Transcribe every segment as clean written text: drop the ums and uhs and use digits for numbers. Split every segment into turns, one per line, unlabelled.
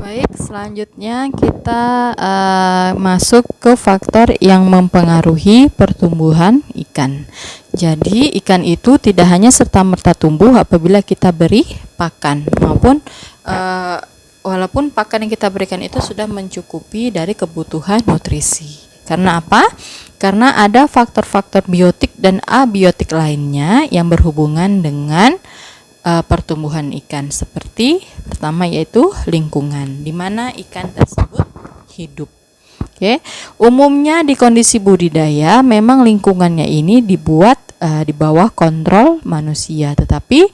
Baik, selanjutnya kita masuk ke faktor yang mempengaruhi pertumbuhan ikan. Jadi, ikan itu tidak hanya serta-merta tumbuh apabila kita beri pakan, maupun walaupun pakan yang kita berikan itu sudah mencukupi dari kebutuhan nutrisi. Karena apa? Karena ada faktor-faktor biotik dan abiotik lainnya yang berhubungan dengan pertumbuhan ikan, seperti pertama yaitu lingkungan di mana ikan tersebut hidup. Oke. Umumnya di kondisi budidaya memang lingkungannya ini dibuat di bawah kontrol manusia, tetapi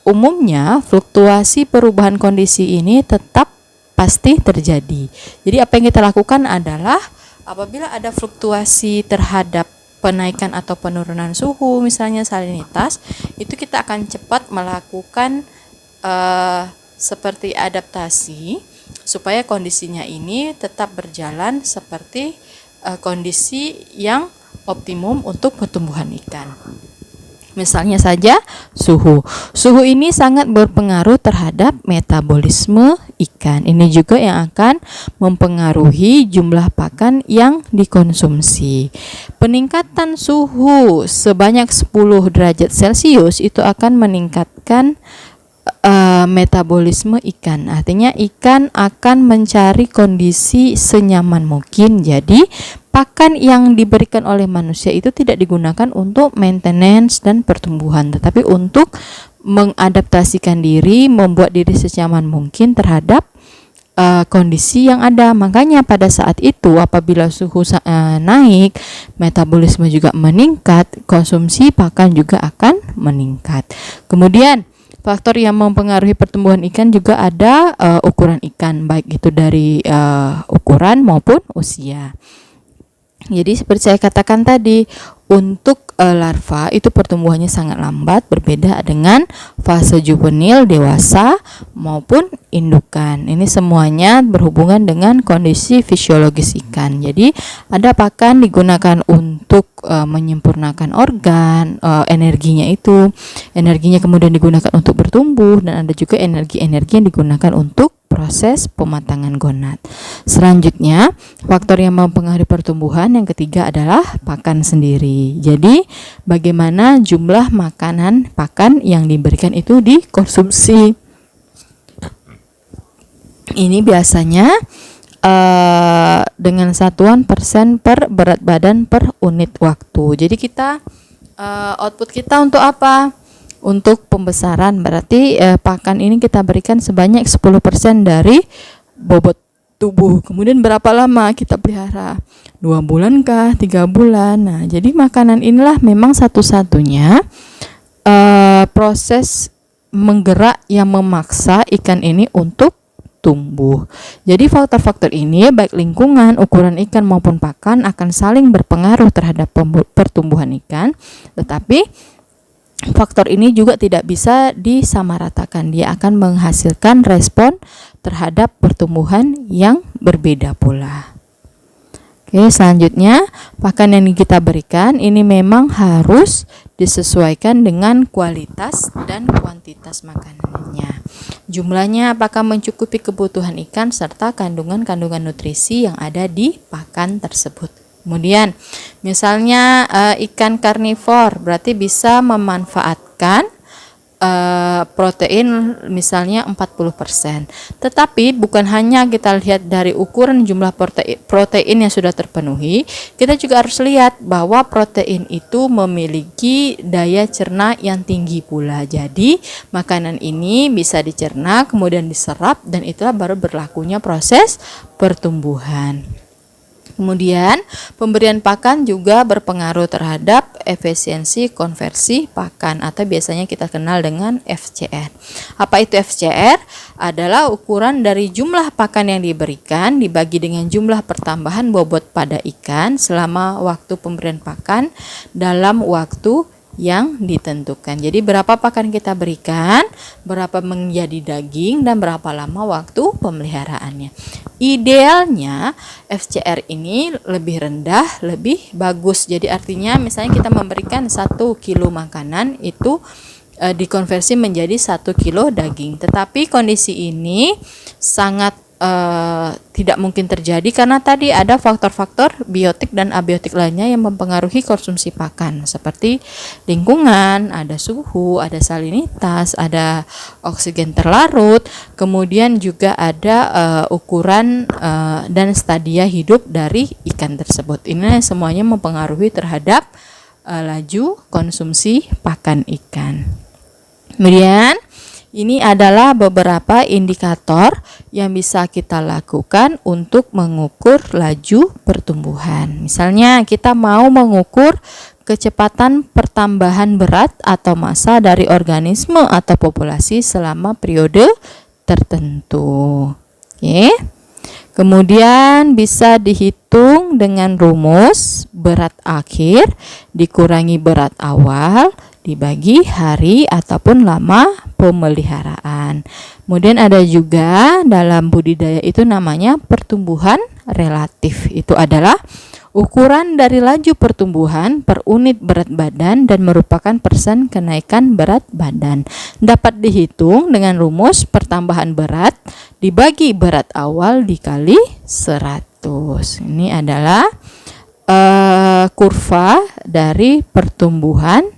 umumnya fluktuasi perubahan kondisi ini tetap pasti terjadi. Jadi apa yang kita lakukan adalah apabila ada fluktuasi terhadap penaikan atau penurunan suhu, misalnya salinitas, itu kita akan cepat melakukan seperti adaptasi supaya kondisinya ini tetap berjalan seperti kondisi yang optimum untuk pertumbuhan ikan. Misalnya saja suhu. Suhu ini sangat berpengaruh terhadap metabolisme ikan. Ini juga yang akan mempengaruhi jumlah pakan yang dikonsumsi. Peningkatan suhu sebanyak 10 derajat Celcius itu akan meningkatkan metabolisme ikan. Artinya ikan akan mencari kondisi senyaman mungkin. Jadi pakan yang diberikan oleh manusia itu tidak digunakan untuk maintenance dan pertumbuhan, tetapi untuk mengadaptasikan diri, membuat diri senyaman mungkin terhadap kondisi yang ada. Makanya pada saat itu apabila suhu naik, metabolisme juga meningkat, konsumsi pakan juga akan meningkat. Kemudian faktor yang mempengaruhi pertumbuhan ikan juga ada ukuran ikan, baik itu dari ukuran maupun usia. Jadi seperti saya katakan tadi, untuk larva itu pertumbuhannya sangat lambat, berbeda dengan fase juvenil, dewasa maupun indukan. Ini semuanya berhubungan dengan kondisi fisiologis ikan. Jadi ada pakan digunakan untuk menyempurnakan organ, energinya kemudian digunakan untuk bertumbuh, dan ada juga energi-energi yang digunakan untuk proses pematangan gonad. Selanjutnya, faktor yang mempengaruhi pertumbuhan yang ketiga adalah pakan sendiri. Jadi, bagaimana jumlah pakan yang diberikan itu dikonsumsi. Ini biasanya dengan satuan persen per berat badan per unit waktu. Jadi kita output kita untuk apa? Untuk pembesaran, berarti pakan ini kita berikan sebanyak 10% dari bobot tubuh. Kemudian berapa lama kita pelihara? 2 bulan kah? 3 bulan? Nah, jadi makanan inilah memang satu-satunya proses menggerak yang memaksa ikan ini untuk tumbuh. Jadi faktor-faktor ini, baik lingkungan, ukuran ikan maupun pakan, akan saling berpengaruh terhadap pertumbuhan ikan, tetapi faktor ini juga tidak bisa disamaratakan. Dia akan menghasilkan respon terhadap pertumbuhan yang berbeda pula. Oke, selanjutnya pakan yang kita berikan ini memang harus disesuaikan dengan kualitas dan kuantitas makanannya. Jumlahnya apakah mencukupi kebutuhan ikan serta kandungan-kandungan nutrisi yang ada di pakan tersebut. Kemudian misalnya ikan karnivor berarti bisa memanfaatkan protein misalnya 40%. Tetapi bukan hanya kita lihat dari ukuran jumlah protein yang sudah terpenuhi, kita juga harus lihat bahwa protein itu memiliki daya cerna yang tinggi pula. Jadi makanan ini bisa dicerna kemudian diserap, dan itulah baru berlakunya proses pertumbuhan. Kemudian pemberian pakan juga berpengaruh terhadap efisiensi konversi pakan, atau biasanya kita kenal dengan FCR. Apa itu FCR? Adalah ukuran dari jumlah pakan yang diberikan dibagi dengan jumlah pertambahan bobot pada ikan selama waktu pemberian pakan dalam waktu yang ditentukan. Jadi berapa pakan kita berikan, berapa menjadi daging, dan berapa lama waktu pemeliharaannya. Idealnya FCR ini lebih rendah, lebih bagus. Jadi artinya misalnya kita memberikan 1 kilo makanan itu dikonversi menjadi 1 kilo daging. Tetapi kondisi ini sangat tidak mungkin terjadi karena tadi ada faktor-faktor biotik dan abiotik lainnya yang mempengaruhi konsumsi pakan seperti lingkungan, ada suhu, ada salinitas, ada oksigen terlarut, kemudian juga ada ukuran dan stadia hidup dari ikan tersebut. Ini semuanya mempengaruhi terhadap laju konsumsi pakan ikan. Kemudian ini adalah beberapa indikator yang bisa kita lakukan untuk mengukur laju pertumbuhan. Misalnya kita mau mengukur kecepatan pertambahan berat atau massa dari organisme atau populasi selama periode tertentu. Oke. Kemudian bisa dihitung dengan rumus berat akhir dikurangi berat awal dibagi hari ataupun lama pemeliharaan. Kemudian ada juga dalam budidaya itu namanya pertumbuhan relatif. Itu adalah ukuran dari laju pertumbuhan per unit berat badan dan merupakan persen kenaikan berat badan. Dapat dihitung dengan rumus pertambahan berat dibagi berat awal dikali 100. Ini adalah kurva dari pertumbuhan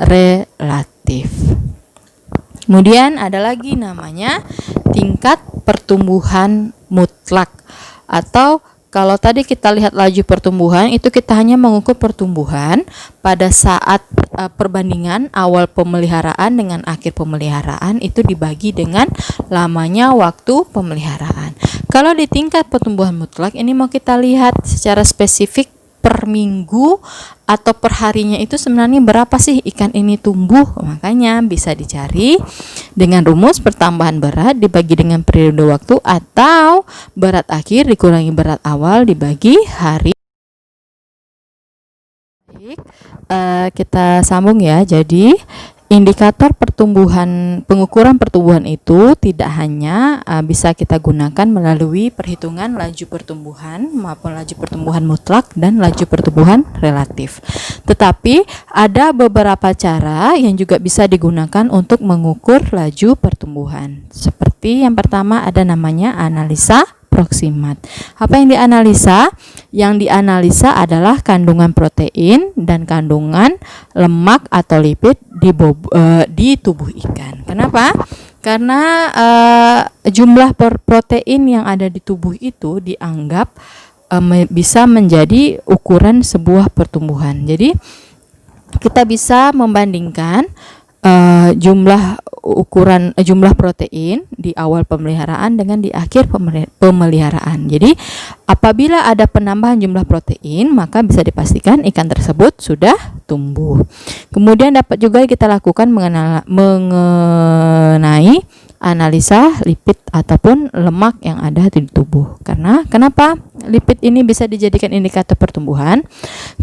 relatif. Kemudian ada lagi namanya tingkat pertumbuhan mutlak, atau kalau tadi kita lihat laju pertumbuhan itu kita hanya mengukur pertumbuhan pada saat perbandingan awal pemeliharaan dengan akhir pemeliharaan itu dibagi dengan lamanya waktu pemeliharaan. Kalau di tingkat pertumbuhan mutlak ini mau kita lihat secara spesifik per minggu atau per harinya itu sebenarnya berapa sih ikan ini tumbuh. Makanya bisa dicari dengan rumus pertambahan berat dibagi dengan periode waktu atau berat akhir dikurangi berat awal dibagi hari. Baik, kita sambung ya. Jadi indikator pertumbuhan, pengukuran pertumbuhan itu tidak hanya bisa kita gunakan melalui perhitungan laju pertumbuhan maupun laju pertumbuhan mutlak dan laju pertumbuhan relatif. Tetapi ada beberapa cara yang juga bisa digunakan untuk mengukur laju pertumbuhan. Seperti yang pertama ada namanya analisa proksimat. Apa yang dianalisa? Yang dianalisa adalah kandungan protein dan kandungan lemak atau lipid di tubuh ikan. Kenapa? Karena jumlah protein yang ada di tubuh itu dianggap bisa menjadi ukuran sebuah pertumbuhan. Jadi kita bisa membandingkan jumlah protein di awal pemeliharaan dengan di akhir pemeliharaan. Jadi apabila ada penambahan jumlah protein, maka bisa dipastikan ikan tersebut sudah tumbuh. Kemudian dapat juga kita lakukan mengenai analisa lipid ataupun lemak yang ada di tubuh. Karena kenapa lipid ini bisa dijadikan indikator pertumbuhan?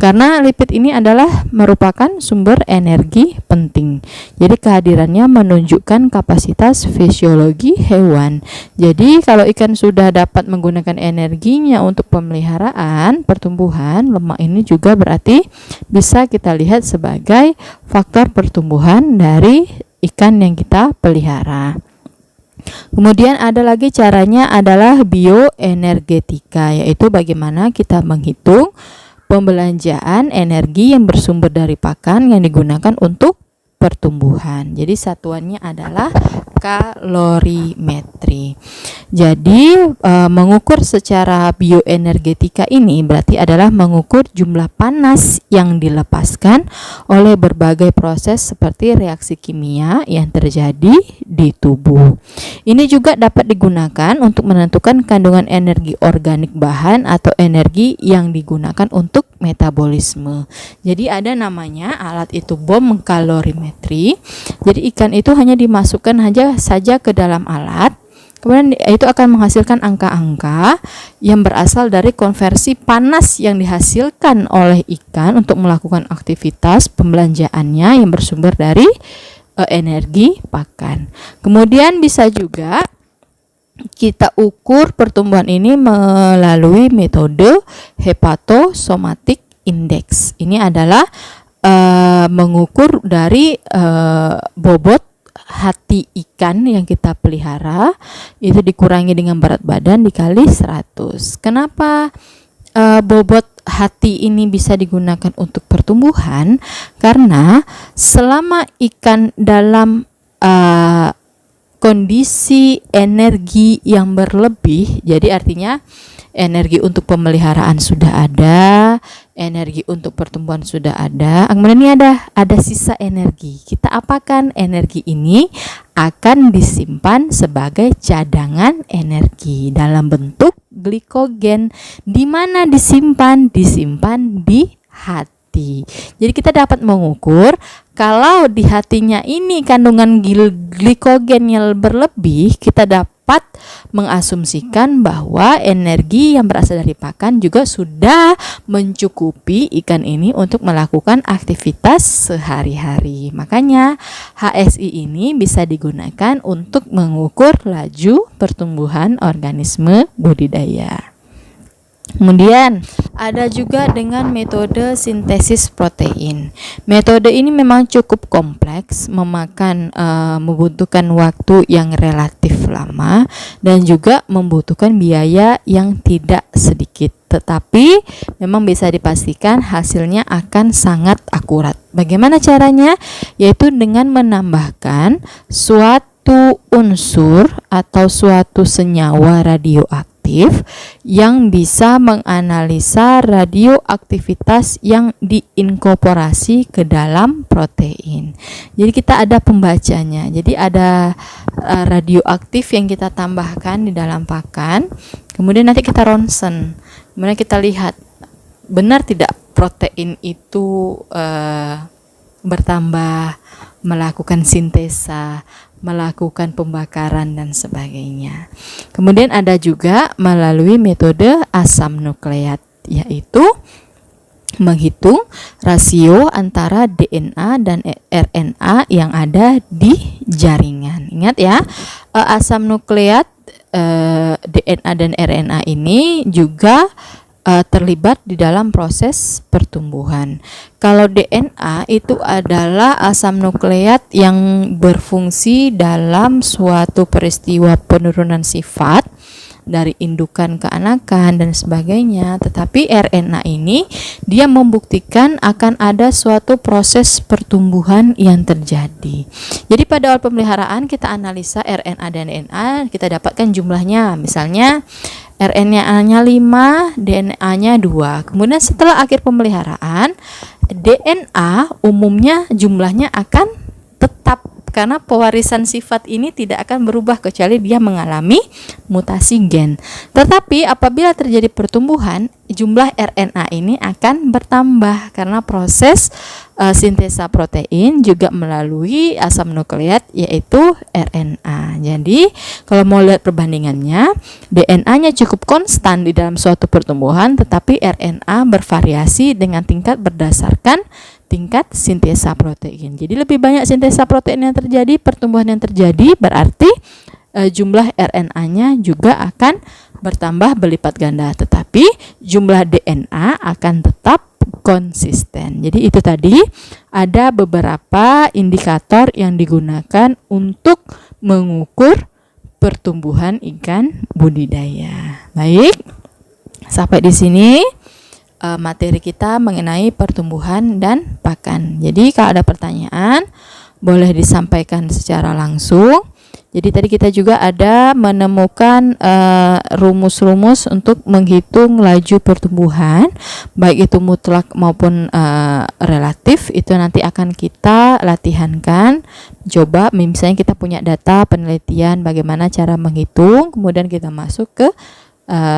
Karena lipid ini adalah merupakan sumber energi penting. Jadi kehadirannya menunjukkan kapasitas fisiologi hewan. Jadi kalau ikan sudah dapat menggunakan energinya untuk pemeliharaan pertumbuhan, lemak ini juga berarti bisa kita lihat sebagai faktor pertumbuhan dari ikan yang kita pelihara. Kemudian ada lagi caranya adalah bioenergetika, yaitu bagaimana kita menghitung pembelanjaan energi yang bersumber dari pakan yang digunakan untuk pertumbuhan. Jadi satuannya adalah kalorimetri. Jadi mengukur secara bioenergetika ini berarti adalah mengukur jumlah panas yang dilepaskan oleh berbagai proses seperti reaksi kimia yang terjadi di tubuh. Ini juga dapat digunakan untuk menentukan kandungan energi organik bahan atau energi yang digunakan untuk metabolisme. Jadi ada namanya alat itu bom kalorimetri. Jadi ikan itu hanya dimasukkan saja ke dalam alat, kemudian itu akan menghasilkan angka-angka yang berasal dari konversi panas yang dihasilkan oleh ikan untuk melakukan aktivitas pembelanjaannya yang bersumber dari energi pakan. Kemudian bisa juga kita ukur pertumbuhan ini melalui metode hepatosomatic index. Ini adalah mengukur dari bobot hati ikan yang kita pelihara itu dikurangi dengan berat badan dikali 100. Kenapa bobot hati ini bisa digunakan untuk pertumbuhan? Karena selama ikan dalam kondisi energi yang berlebih, jadi artinya energi untuk pemeliharaan sudah ada, energi untuk pertumbuhan sudah ada, kemudian ini ada sisa energi. Kita apakan energi ini? Akan disimpan sebagai cadangan energi dalam bentuk glikogen. Di mana disimpan? Disimpan di hati. Jadi kita dapat mengukur kalau di hatinya ini kandungan glikogen yang berlebih, kita dapat mengasumsikan bahwa energi yang berasal dari pakan juga sudah mencukupi ikan ini untuk melakukan aktivitas sehari-hari. Makanya HSI ini bisa digunakan untuk mengukur laju pertumbuhan organisme budidaya. Kemudian ada juga dengan metode sintesis protein. Metode ini memang cukup kompleks, membutuhkan waktu yang relatif lama dan juga membutuhkan biaya yang tidak sedikit. Tetapi memang bisa dipastikan hasilnya akan sangat akurat. Bagaimana caranya? Yaitu dengan menambahkan suatu unsur atau suatu senyawa radioaktif yang bisa menganalisa radioaktivitas yang diinkorporasi ke dalam protein. Jadi kita ada pembacanya. Jadi ada radioaktif yang kita tambahkan di dalam pakan. Kemudian nanti kita ronsen. Kemudian kita lihat benar tidak protein itu bertambah, melakukan sintesa, melakukan pembakaran dan sebagainya. Kemudian ada juga melalui metode asam nukleat, yaitu menghitung rasio antara DNA dan RNA yang ada di jaringan. Ingat ya, asam nukleat, DNA dan RNA ini juga terlibat di dalam proses pertumbuhan. Kalau DNA itu adalah asam nukleat yang berfungsi dalam suatu peristiwa penurunan sifat dari indukan ke anakan dan sebagainya, tetapi RNA ini dia membuktikan akan ada suatu proses pertumbuhan yang terjadi. Jadi pada awal pemeliharaan kita analisa RNA dan DNA, kita dapatkan jumlahnya, misalnya RNA-nya 5, DNA-nya 2. Kemudian setelah akhir pemeliharaan, DNA umumnya jumlahnya akan tetap karena pewarisan sifat ini tidak akan berubah kecuali dia mengalami mutasi gen. Tetapi apabila terjadi pertumbuhan, jumlah RNA ini akan bertambah karena proses sintesa protein juga melalui asam nukleat yaitu RNA. Jadi kalau mau lihat perbandingannya, DNA-nya cukup konstan di dalam suatu pertumbuhan, tetapi RNA bervariasi dengan tingkat berdasarkan tingkat sintesa protein. Jadi lebih banyak sintesa protein yang terjadi, pertumbuhan yang terjadi, berarti jumlah RNA-nya juga akan bertambah berlipat ganda, tetapi jumlah DNA akan tetap konsisten. Jadi itu tadi ada beberapa indikator yang digunakan untuk mengukur pertumbuhan ikan budidaya. Baik, sampai di sini materi kita mengenai pertumbuhan dan pakan. Jadi kalau ada pertanyaan boleh disampaikan secara langsung. Jadi tadi kita juga ada menemukan rumus-rumus untuk menghitung laju pertumbuhan, baik itu mutlak maupun relatif. Itu nanti akan kita latihankan. Coba misalnya kita punya data penelitian bagaimana cara menghitung, kemudian kita masuk ke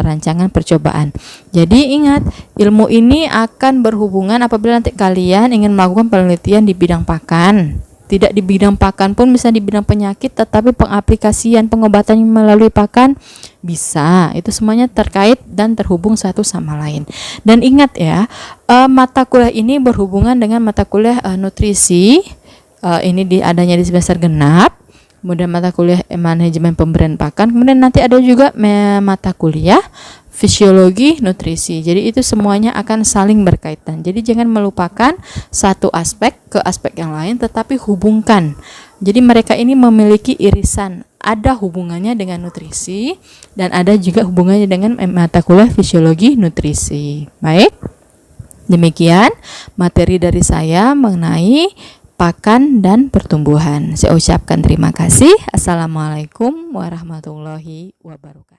rancangan percobaan. Jadi ingat, ilmu ini akan berhubungan apabila nanti kalian ingin melakukan penelitian di bidang pakan. Tidak di bidang pakan pun, bisa di bidang penyakit, tetapi pengaplikasian pengobatan melalui pakan bisa. Itu semuanya terkait dan terhubung satu sama lain. Dan ingat ya, mata kuliah ini berhubungan dengan mata kuliah nutrisi. Ini adanya di semester genap. Kemudian mata kuliah manajemen pemberian pakan. Kemudian nanti ada juga mata kuliah fisiologi, nutrisi. Jadi itu semuanya akan saling berkaitan. Jadi jangan melupakan satu aspek ke aspek yang lain, tetapi hubungkan. Jadi mereka ini memiliki irisan, ada hubungannya dengan nutrisi dan ada juga hubungannya dengan mata kuliah fisiologi nutrisi. Baik, demikian materi dari saya mengenai pakan dan pertumbuhan. Saya ucapkan terima kasih. Assalamualaikum warahmatullahi wabarakatuh.